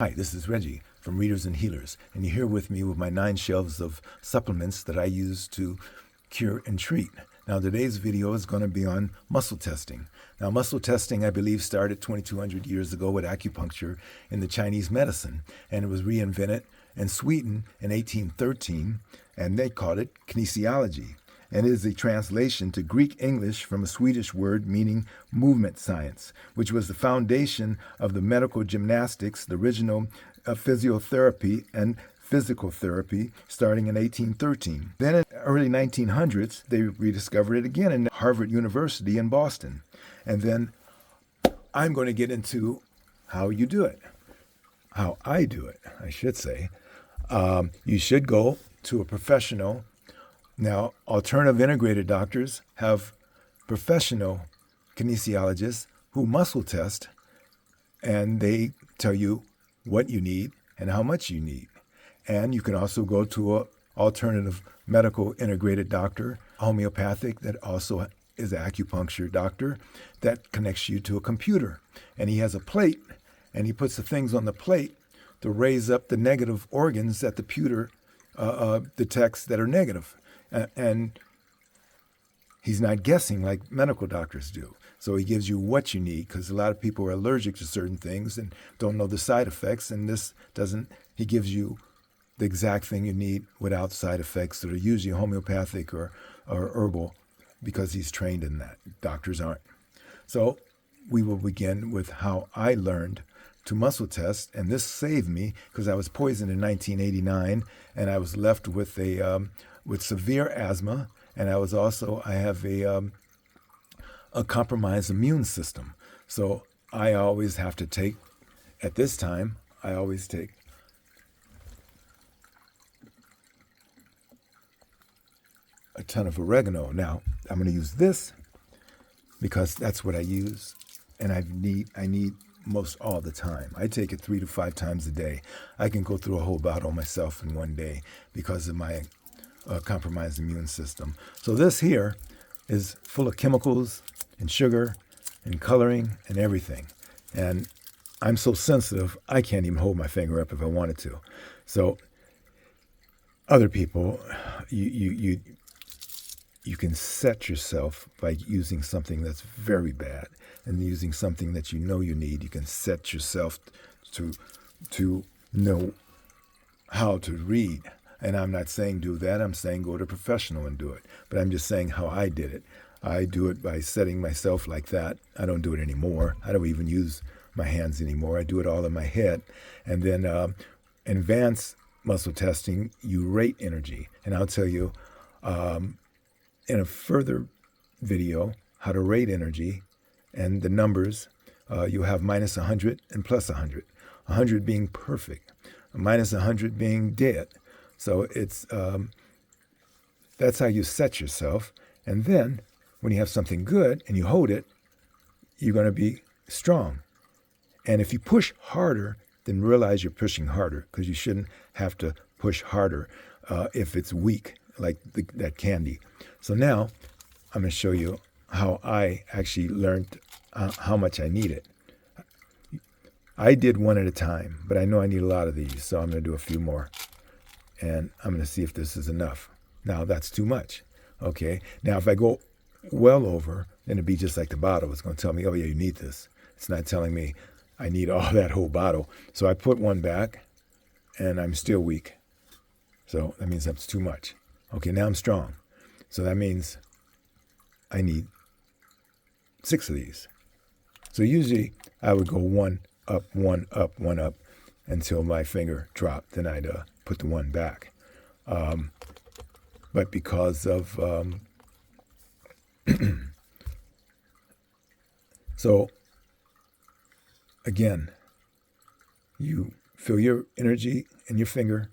Hi, this is Reggie from Readers and Healers, and you're here with me with my 9 shelves of supplements that I use to cure and treat. Now, today's video is going to be on muscle testing. Now, muscle testing, I believe, started 2,200 years ago with acupuncture in the Chinese medicine, and it was reinvented in Sweden in 1813, and they called it kinesiology. And it is a translation to Greek English from a Swedish word meaning movement science, which was the foundation of the medical gymnastics, the original physiotherapy and physical therapy starting in 1813. Then in the early 1900s, they rediscovered it again in Harvard University in Boston. And then I'm going to get into how you do it, how I do it, I should say. You should go to a professional. Now, alternative integrated doctors have professional kinesiologists who muscle test, and they tell you what you need and how much you need. And you can also go to an alternative medical integrated doctor, homeopathic, that also is an acupuncture doctor that connects you to a computer. And he has a plate, and he puts the things on the plate to raise up the negative organs that the computer detects that are negative. And he's not guessing like medical doctors do. So he gives you what you need, because a lot of people are allergic to certain things and don't know the side effects. And this doesn't, he gives you the exact thing you need without side effects that are usually homeopathic or herbal, because he's trained in that. Doctors aren't. So we will begin with how I learned to muscle test, and this saved me because I was poisoned in 1989, and I was left with with severe asthma, and I have a compromised immune system. So I always have to take, at this time, I always take a ton of oregano. Now, I'm going to use this because that's what I use, and I need most all the time. I take it 3 to 5 times a day. I can go through a whole bottle myself in one day because of my compromised immune system. So this here is full of chemicals and sugar and coloring and everything. And I'm so sensitive, I can't even hold my finger up if I wanted to. So other people, you can set yourself by using something that's very bad and using something that you know you need. You can set yourself to know how to read. And I'm not saying do that. I'm saying go to a professional and do it. But I'm just saying how I did it. I do it by setting myself like that. I don't do it anymore. I don't even use my hands anymore. I do it all in my head. And then advanced muscle testing, you rate energy. And I'll tell you in a further video how to rate energy and the numbers. You have minus 100 and plus 100. 100 being perfect, minus 100 being dead. So it's that's how you set yourself. And then when you have something good and you hold it, you're going to be strong. And if you push harder, then realize you're pushing harder, because you shouldn't have to push harder if it's weak, like that candy. So now I'm going to show you how I actually learned how much I need it. I did one at a time, but I know I need a lot of these, so I'm going to do a few more. And I'm going to see if this is enough. Now, that's too much. Okay. Now, if I go well over, then it'd be just like the bottle. It's going to tell me, oh, yeah, you need this. It's not telling me I need all that whole bottle. So I put one back, and I'm still weak. So that means that's too much. Okay, now I'm strong. So that means I need 6 of these. So usually I would go one up, one up, one up until my finger dropped. Then I'd put the one back. But because of so again, you feel your energy in your finger,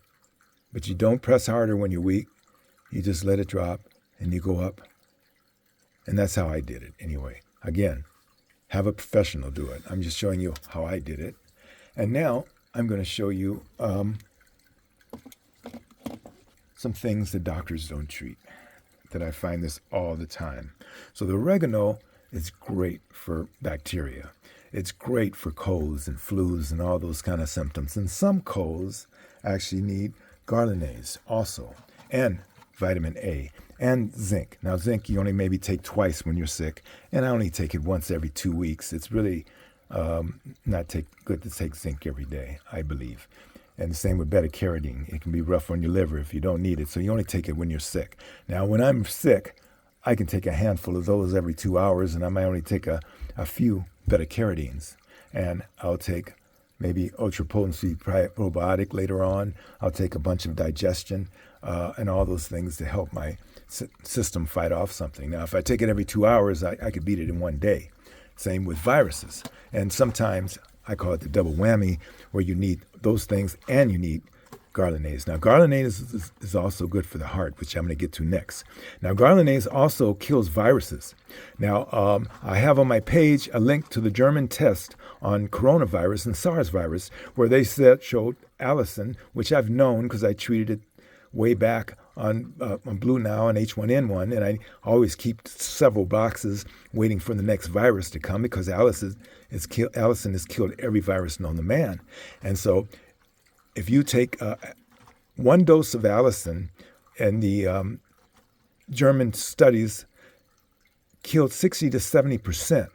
but you don't press harder when you're weak. You just let it drop and you go up. And that's how I did it anyway. Again, have a professional do it. I'm just showing you how I did it. And now I'm going to show you some things that doctors don't treat, that I find this all the time. So the oregano is great for bacteria. it's great for colds and flus and all those kind of symptoms. And some colds actually need garlic also, and vitamin A and zinc. Now, zinc you only maybe take twice when you're sick, and I only take it once every 2 weeks. It's really not good to take zinc every day, I believe. And the same with beta-carotene. It can be rough on your liver if you don't need it, so you only take it when you're sick. Now, when I'm sick, I can take a handful of those every 2 hours, and I might only take a few beta-carotenes. And I'll take maybe ultra-potency probiotic later on. I'll take a bunch of digestion and all those things to help my system fight off something. Now, if I take it every 2 hours, I could beat it in one day. Same with viruses. And sometimes I call it the double whammy, where you need those things and you need garlic. Now, garlic is also good for the heart, which I'm going to get to next. Now, garlic also kills viruses. Now, I have on my page a link to the German test on coronavirus and SARS virus, where they showed allicin, which I've known because I treated it way back on Blue Now and H1N1, and I always keep several boxes waiting for the next virus to come, because allicin has killed every virus known to man. And so if you take one dose of allicin, and the German studies killed 60 to 70%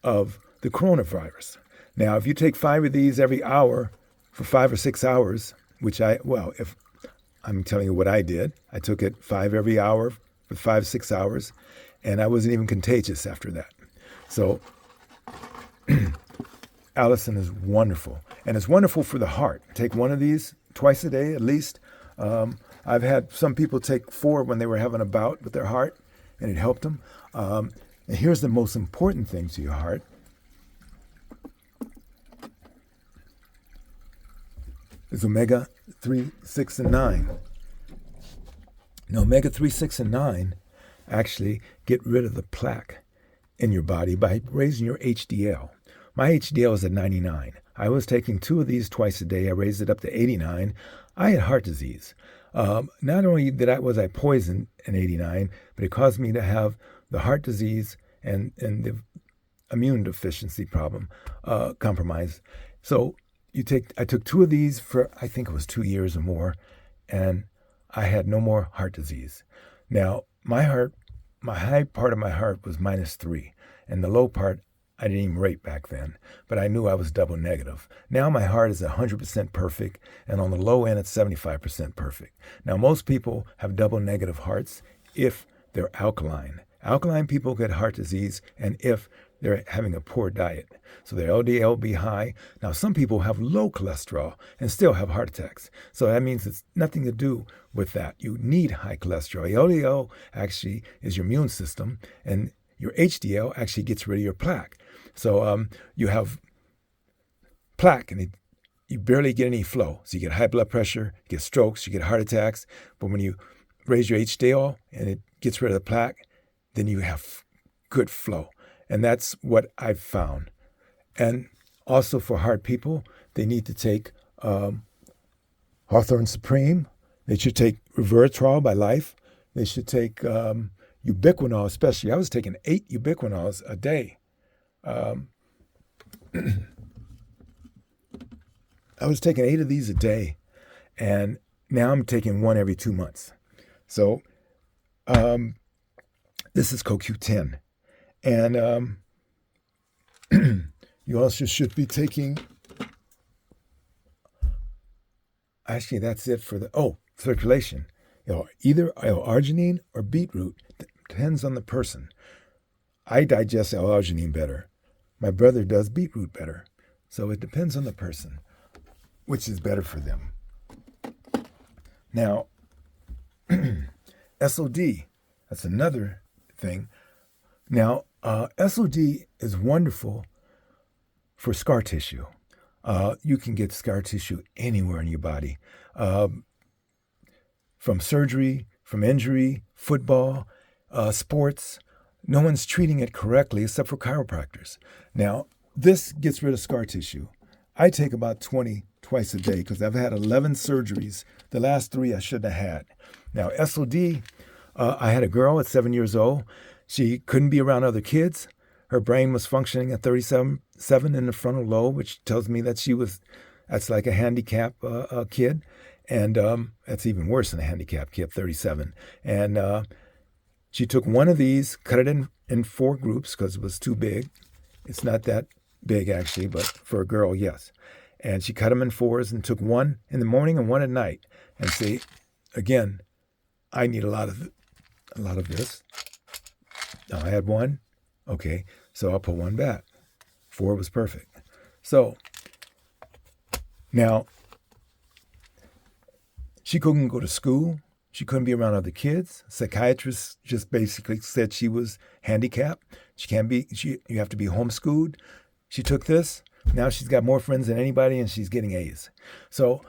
of the coronavirus. Now, if you take 5 of these every hour for 5 or 6 hours, if I'm telling you what I did, I took it 5 every hour for 5, 6 hours, and I wasn't even contagious after that. So allicin is wonderful, and it's wonderful for the heart. Take one of these twice a day at least. I've had some people take 4 when they were having a bout with their heart, and it helped them. And here's the most important thing to your heart. It's omega-3, 6, and 9. Now, omega-3, 6, and 9 actually get rid of the plaque in your body by raising your HDL. My HDL is at 99. I was taking 2 of these twice a day. I raised it up to 89. I had heart disease. Not only was I poisoned in 89, but it caused me to have the heart disease and the immune deficiency problem compromised. So I took 2 of these for, I think it was 2 years or more, and I had no more heart disease. Now, my high part of my heart was -3, and the low part, I didn't even rate back then, but I knew I was double negative. Now my heart is 100% perfect, and on the low end, it's 75% perfect. Now, most people have double negative hearts if they're alkaline. Alkaline people get heart disease, and if they're having a poor diet. So their LDL be high. Now, some people have low cholesterol and still have heart attacks. So that means it's nothing to do with that. You need high cholesterol. Your LDL actually is your immune system, and your HDL actually gets rid of your plaque. So you have plaque, and you barely get any flow. So you get high blood pressure, you get strokes, you get heart attacks. But when you raise your HDL and it gets rid of the plaque, then you have good flow. And that's what I've found. And also for heart people, they need to take Hawthorne Supreme. They should take Resveratrol by Life. They should take ubiquinol, especially. I was taking 8 ubiquinols a day. I was taking 8 of these a day, and now I'm taking 1 every 2 months. So this is CoQ10. And you also should be taking, actually that's it for circulation. Either L-arginine or beetroot, depends on the person. I digest L-arginine better. My brother does beetroot better. So it depends on the person, which is better for them. Now, SOD, that's another thing. Now, SOD is wonderful for scar tissue. You can get scar tissue anywhere in your body. From surgery, from injury, football, sports. No one's treating it correctly except for chiropractors. Now, this gets rid of scar tissue. I take about 20 twice a day because I've had 11 surgeries. The last 3 I shouldn't have had. Now, SOD, I had a girl at 7 years old. She couldn't be around other kids. her brain was functioning at 37 in the frontal lobe, which tells me that that's like a handicap kid. And that's even worse than a handicap kid, 37. And she took one of these, cut it in 4 groups because it was too big. It's not that big, actually, but for a girl, yes. And she cut them in 4s and took one in the morning and one at night. And see, again, I need a lot of this. Now I had one. Okay, so I'll put one back. 4 was perfect. So now she couldn't go to school. She couldn't be around other kids. Psychiatrists just basically said she was handicapped. You have to be homeschooled. She took this. Now she's got more friends than anybody, and she's getting A's. So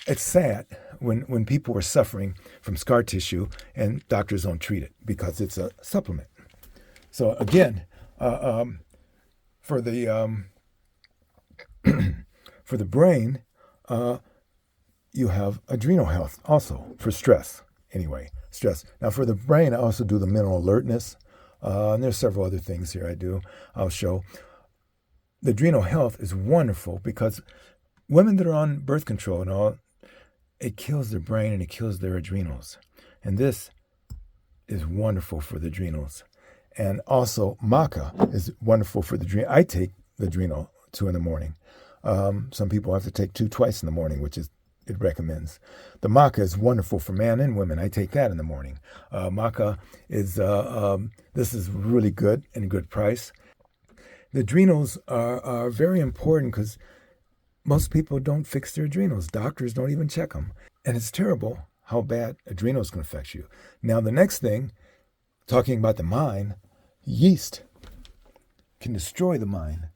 it's sad when people are suffering from scar tissue and doctors don't treat it because it's a supplement. So again, for the for the brain, you have adrenal health also for stress. Anyway, stress. Now for the brain, I also do the mental alertness. And there's several other things here I'll show. The adrenal health is wonderful because women that are on birth control and all, it kills their brain and it kills their adrenals. And this is wonderful for the adrenals. And also maca is wonderful for the adrenal. I take the adrenal 2 in the morning. Some people have to take 2 twice in the morning, which is it recommends. The maca is wonderful for men and women. I take that in the morning. Maca is, this is really good and a good price. The adrenals are very important because most people don't fix their adrenals. Doctors don't even check them. And it's terrible how bad adrenals can affect you. Now, the next thing, talking about the mind, yeast can destroy the mind.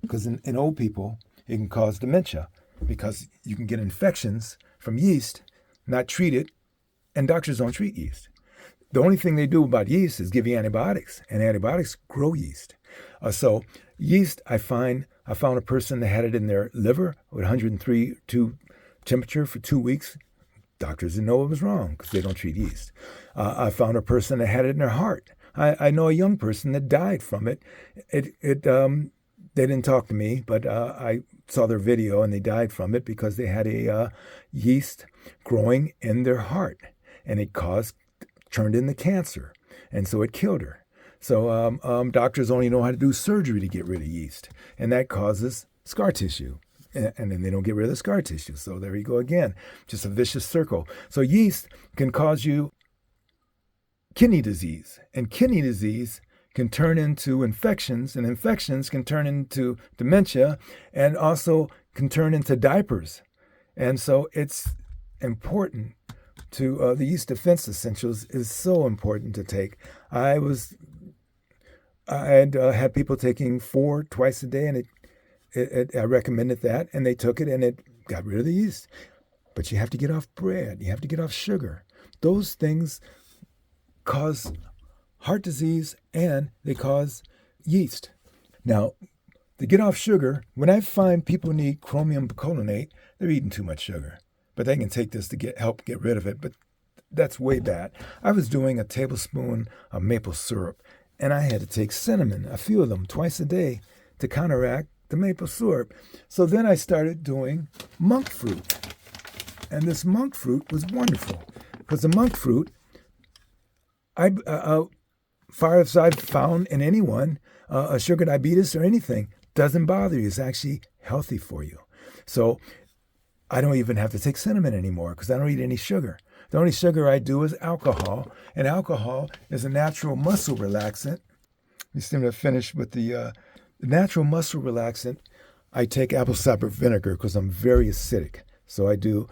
Because in old people, it can cause dementia. Because you can get infections from yeast, not treated, and doctors don't treat yeast. The only thing they do about yeast is give you antibiotics, and antibiotics grow yeast. So yeast, I found a person that had it in their liver with 103.2 temperature for 2 weeks. Doctors didn't know it was wrong because they don't treat yeast. I found a person that had it in their heart. I know a young person that died from it. They didn't talk to me, but I saw their video and they died from it because they had a yeast growing in their heart, and it turned into cancer, and so it killed her. So doctors only know how to do surgery to get rid of yeast, and that causes scar tissue, and then they don't get rid of the scar tissue. So there you go again, just a vicious circle. So yeast can cause you kidney disease, and kidney disease can turn into infections, and infections can turn into dementia, and also can turn into diapers. And so it's important to, the yeast defense essentials is so important to take. I had people taking 4 twice a day, and I recommended that, and they took it, and it got rid of the yeast. But you have to get off bread. You have to get off sugar. Those things cause heart disease, and they cause yeast. Now, to get off sugar, when I find people need chromium picolinate, they're eating too much sugar. But they can take this to help get rid of it, but that's way bad. I was doing a tablespoon of maple syrup, and I had to take cinnamon, a few of them, twice a day to counteract the maple syrup. So then I started doing monk fruit. And this monk fruit was wonderful, because the monk fruit, far as I've found in anyone, sugar diabetes or anything, doesn't bother you. It's actually healthy for you. So I don't even have to take cinnamon anymore because I don't eat any sugar. The only sugar I do is alcohol, and alcohol is a natural muscle relaxant. You seem to finish with the natural muscle relaxant. I take apple cider vinegar because I'm very acidic. So I do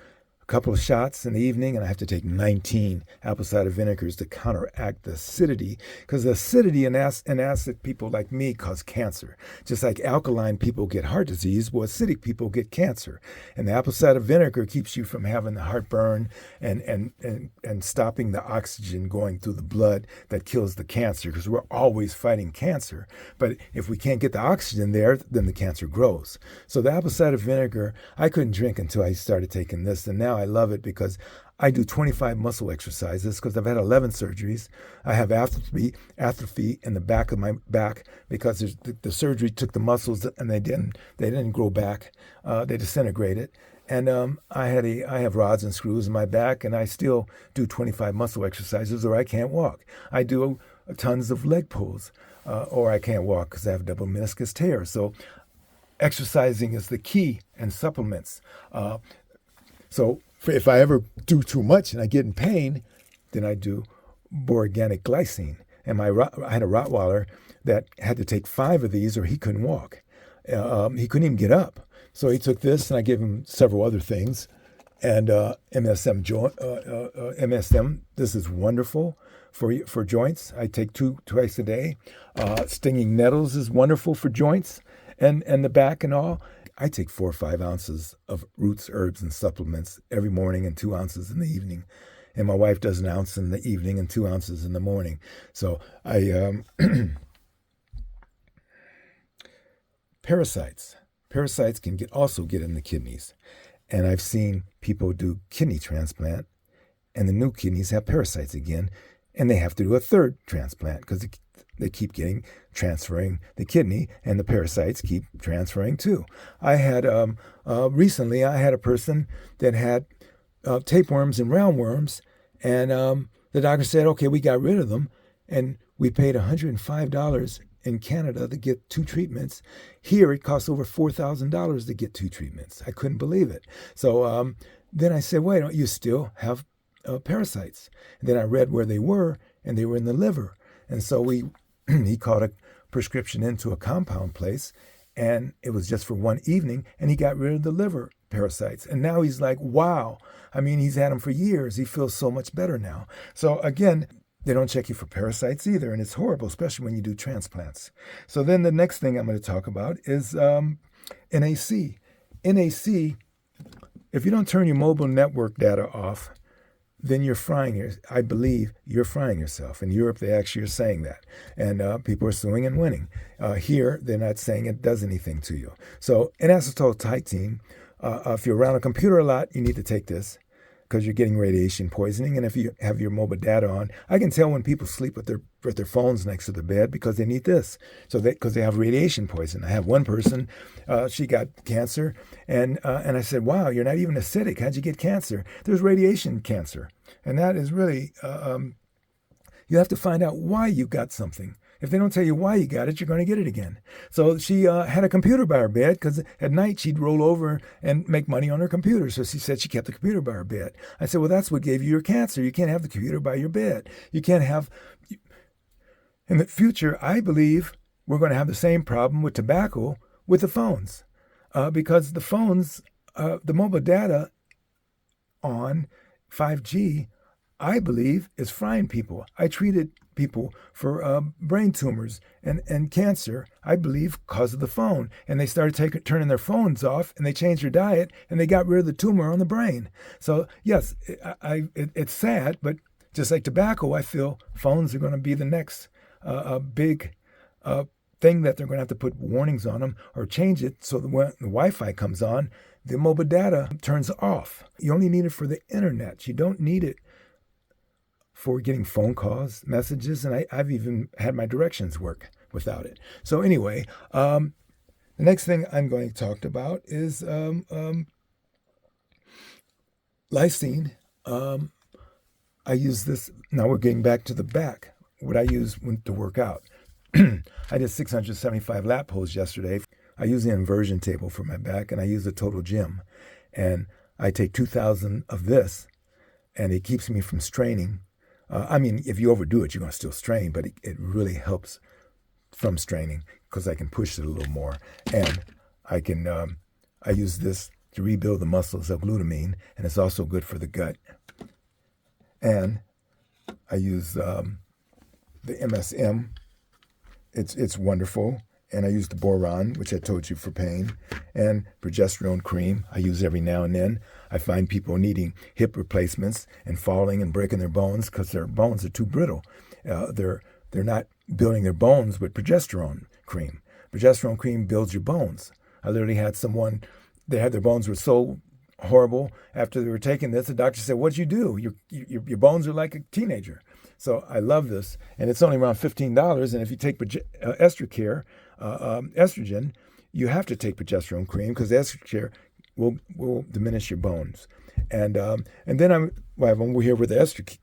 couple of shots in the evening, and I have to take 19 apple cider vinegars to counteract the acidity, because the acidity in acid people like me cause cancer. Just like alkaline people get heart disease, well, acidic people get cancer. And the apple cider vinegar keeps you from having the heartburn and stopping the oxygen going through the blood that kills the cancer, because we're always fighting cancer. But if we can't get the oxygen there, then the cancer grows. So the apple cider vinegar, I couldn't drink until I started taking this, and now I love it because I do 25 muscle exercises because I've had 11 surgeries. I have atrophy in the back of my back because the surgery took the muscles and they didn't grow back. They disintegrated. And I have rods and screws in my back, and I still do 25 muscle exercises, or I can't walk. I do tons of leg pulls, or I can't walk because I have double meniscus tear. So exercising is the key, and supplements. So if I ever do too much and I get in pain, then I do organic glycine. And I had a Rottweiler that had to take 5 of these or he couldn't walk. He couldn't even get up. So he took this, and I gave him several other things. And MSM, this is wonderful for joints. I take 2 twice a day. Stinging nettles is wonderful for joints and the back and all. I take 4 or 5 ounces of roots, herbs, and supplements every morning and 2 ounces in the evening. And my wife does 1 ounce in the evening and 2 ounces in the morning. So Parasites can also get in the kidneys. And I've seen people do kidney transplant, and the new kidneys have parasites again, and they have to do a 3rd transplant because they keep transferring the kidney, and the parasites keep transferring too. I had recently a person that had tapeworms and roundworms, and the doctor said, okay, we got rid of them, and we paid $105 in Canada to get 2 treatments. Here it costs over $4,000 to get 2 treatments. I couldn't believe it. So then I said, wait, you still have parasites? And then I read where they were, and they were in the liver. And so he called a prescription into a compound place, and it was just for 1 evening, and he got rid of the liver parasites. And now he's like, wow. I mean, he's had them for years. He feels so much better now. So again, they don't check you for parasites either, and it's horrible, especially when you do transplants. So then the next thing I'm going to talk about is NAC. NAC, if you don't turn your mobile network data off, then I believe you're frying yourself. In Europe, they actually are saying that. And people are suing and winning. Here, they're not saying it does anything to you. So N-acetylcysteine, if you're around a computer a lot, you need to take this because you're getting radiation poisoning. And if you have your mobile data on, I can tell when people sleep with their phones next to the bed because they need this. So because they have radiation poison. I have one person, she got cancer, and I said, wow, you're not even acidic. How'd you get cancer? There's radiation cancer. And that is really, you have to find out why you got something. If they don't tell you why you got it, you're going to get it again. So she had a computer by her bed because at night she'd roll over and make money on her computer. So she said she kept the computer by her bed. I said, well, that's what gave you your cancer. You can't have the computer by your bed. You can't have... In the future, I believe we're going to have the same problem with tobacco with the phones because the phones, the mobile data on 5G, I believe, is frying people. I treated people for brain tumors and cancer, I believe, because of the phone. And they started turning their phones off, and they changed their diet, and they got rid of the tumor on the brain. So, yes, it's sad, but just like tobacco, I feel phones are going to be the next big thing that they're going to have to put warnings on them or change it so that when the Wi-Fi comes on, the mobile data turns off. You only need it for the internet. You don't need it for getting phone calls, messages, and I've even had my directions work without it. So anyway, the next thing I'm going to talk about is lysine. I use this, now we're getting back to the back, what I use to work out. I did 675 lat pulls yesterday. I use the inversion table for my back, and I use the total gym. And I take 2,000 of this, and it keeps me from straining. I mean, if you overdo it, you're going to still strain, but it really helps from straining because I can push it a little more. And I use this to rebuild the muscles of glutamine, and it's also good for the gut. And I use the MSM. It's wonderful. And I use the boron, which I told you for pain, and progesterone cream I use every now and then. I find people needing hip replacements and falling and breaking their bones because their bones are too brittle. They're not building their bones with progesterone cream. Progesterone cream builds your bones. I literally had someone, they had their bones were so horrible after they were taking this. The doctor said, "What'd you do? Your bones are like a teenager." So I love this, and it's only around $15. And if you take estrogen, you have to take progesterone cream because estrogen will diminish your bones. And then when we're here where the estrogen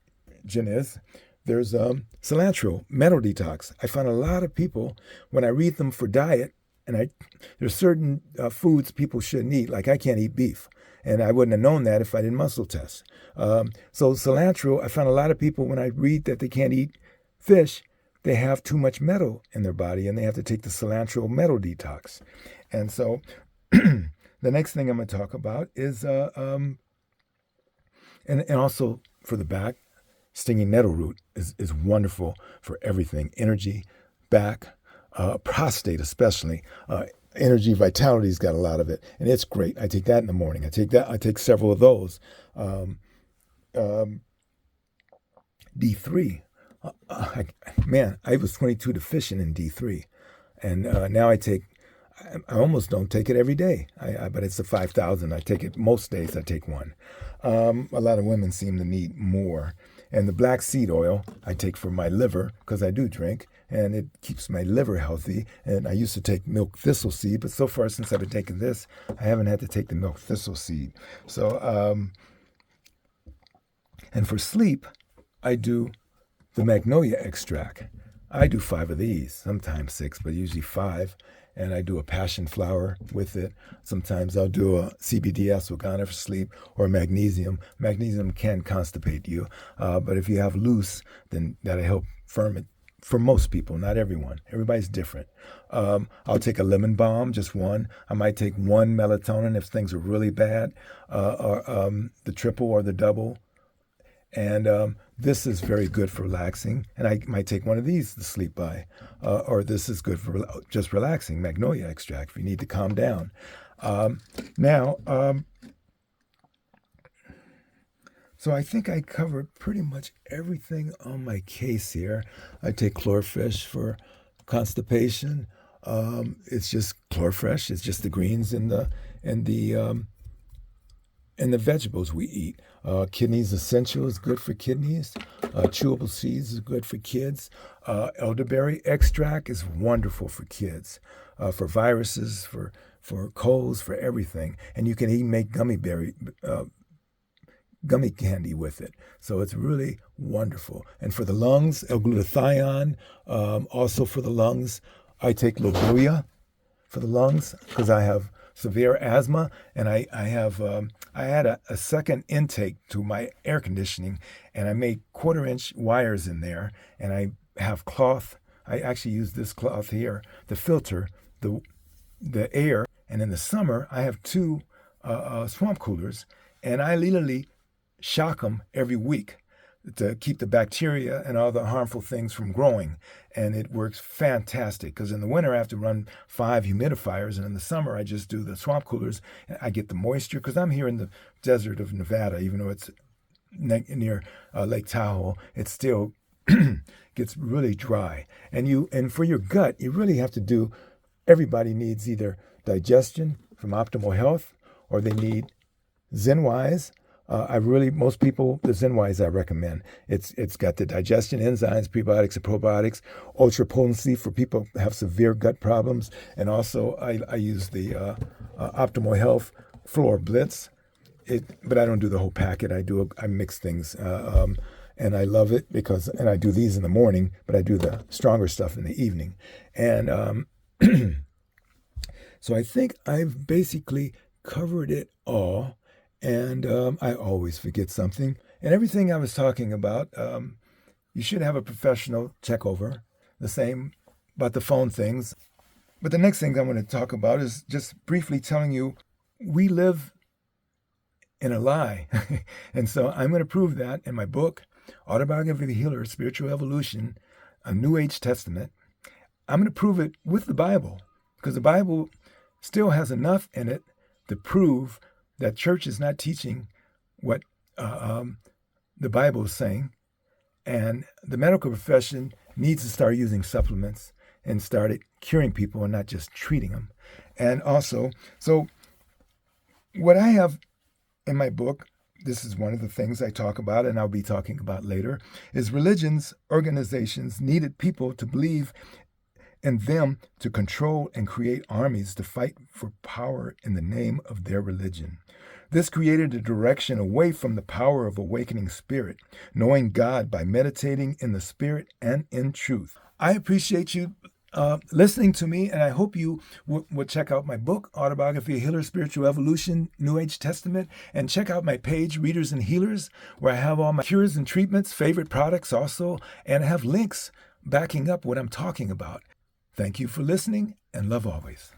is, there's cilantro, metal detox. I find a lot of people, when I read them for diet, and there's certain foods people shouldn't eat, like I can't eat beef. And I wouldn't have known that if I didn't muscle test. So cilantro, I find a lot of people, when I read that they can't eat fish, they have too much metal in their body, and they have to take the cilantro metal detox. And so the next thing I'm going to talk about is, and also for the back, stinging nettle root is wonderful for everything. Energy, back, prostate especially. Energy, vitality's got a lot of it, and it's great. I take that in the morning. I take several of those. D3. I was 22 deficient in D3, and now I almost don't take it every day. But it's a 5,000. I take it most days. I take one. A lot of women seem to need more. And the black seed oil I take for my liver because I do drink, and it keeps my liver healthy. And I used to take milk thistle seed, but so far since I've been taking this, I haven't had to take the milk thistle seed. So, and for sleep, I do the magnolia extract. I do 5 of these, sometimes 6, but usually 5. And I do a passion flower with it. Sometimes I'll do a CBD ashwagandha for sleep, or magnesium. Magnesium can constipate you, but if you have loose, then that'll help firm it. For most people, not everyone. Everybody's different. I'll take a lemon balm, just one. I might take one melatonin if things are really bad, or the triple or the double. And this is very good for relaxing. And I might take one of these to sleep by. Or this is good for just relaxing, magnolia extract, if you need to calm down. So I think I covered pretty much everything on my case here. I take Chlorfresh for constipation. It's just Chlorfresh. It's just the greens and the vegetables we eat. Kidneys Essential is good for kidneys. Chewable seeds is good for kids. Elderberry extract is wonderful for kids, for viruses, for colds, for everything. And you can even make gummy candy with it. So it's really wonderful. And for the lungs, L-glutathione, also for the lungs, I take Lobelia for the lungs because I have severe asthma, and I had a second intake to my air conditioning, and I made 1/4-inch wires in there, and I have cloth. I actually use this cloth here to filter the air, and in the summer I have 2 swamp coolers, and I literally shock them every week to keep the bacteria and all the harmful things from growing. And it works fantastic because in the winter I have to run 5 humidifiers, and in the summer I just do the swamp coolers. I get the moisture because I'm here in the desert of Nevada, even though it's near Lake Tahoe, it still gets really dry. And for your gut, you really have to do, everybody needs either digestion from Optimal Health, or they need ZenWise. Most people, the ZenWise I recommend. It's got the digestion enzymes, prebiotics and probiotics, ultra potency for people who have severe gut problems. And also I use the Optimal Health Floor Blitz. But I don't do the whole packet. I mix things. And I love it and I do these in the morning, but I do the stronger stuff in the evening. And so I think I've basically covered it all. And I always forget something. And everything I was talking about, you should have a professional check over. The same about the phone things. But the next thing I'm going to talk about is just briefly telling you we live in a lie. And so I'm going to prove that in my book, Autobiography of a Healer, Spiritual Evolution, a New Age Testament. I'm going to prove it with the Bible, because the Bible still has enough in it to prove that church is not teaching what the Bible is saying. And the medical profession needs to start using supplements and started curing people and not just treating them. And also, so what I have in my book, this is one of the things I talk about, and I'll be talking about later, is religions, organizations needed people to believe in them to control and create armies to fight for power in the name of their religion. This created a direction away from the power of awakening spirit, knowing God by meditating in the spirit and in truth. I appreciate you listening to me, and I hope you would check out my book, Autobiography of Healer, Spiritual Evolution, New Age Testament, and check out my page, Readers and Healers, where I have all my cures and treatments, favorite products also, and I have links backing up what I'm talking about. Thank you for listening, and love always.